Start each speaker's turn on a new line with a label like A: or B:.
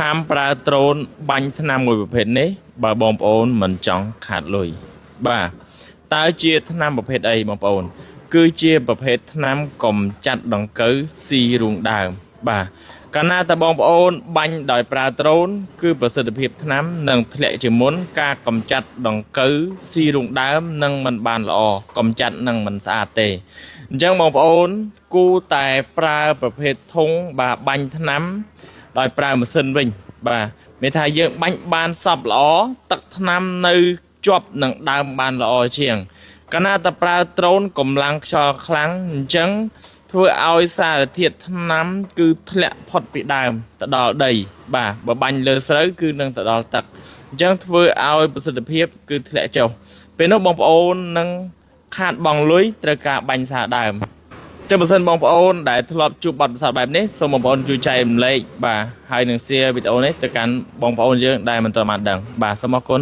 A: ហាមប្រើដ្រូនបាញ់ថ្នាំមួយប្រភេទនេះបើបងប្អូនមិនចង់ខាតលុយបាទតើជាថ្នាំប្រភេទអីបងប្អូនគឺជាប្រភេទថ្នាំកម្ចាត់ដង្កូវស៊ីរូងដើមបាទកាលណាតើបងប្អូនបាញ់ដោយប្រើដ្រូនគឺប្រសិទ្ធភាពថ្នាំនឹងធ្លាក់ជាមុនការកម្ចាត់ដង្កូវស៊ីរូងដើមនឹងមិនបានល្អកម្ចាត់នឹងមិនស្អាតទេអញ្ចឹងបងប្អូនគួរតែប្រើប្រភេទធុងបាទបាញ់ថ្នាំដោយប្រើម៉ាស៊ីនវិញបាទមានថាយើងបាញ់បានសពល្អទឹកថ្នាំនៅជាប់នឹងដើមបានល្អជាងកាលណាតើប្រើដ្រូនកម្លាំងខ្យល់ខ្លាំងអញ្ចឹងធ្វើឲ្យសារធាតុថ្នាំគឺធ្លាក់ផុតពីដើមទៅដល់ដីបាទបើបាញ់លើស្រូវគឺនឹងទៅដល់ទឹកអញ្ចឹងធ្វើឲ្យប្រសិទ្ធភាពគឺធ្លាក់ចុះពេលនោះបងប្អូននឹងខាតបង់លុយត្រូវការបាញ់សារដើមចាំបើសិនបងប្អូនដែលធ្លាប់ជួបបទពិសោធន៍បែបនេះសូមបងប្អូនជួយចែករំលែកបាទហើយនឹង share វីដេអូនេះទៅកាន់បងប្អូនយើងដែលមិនទាន់បានដឹងបាទសូមអរគុណ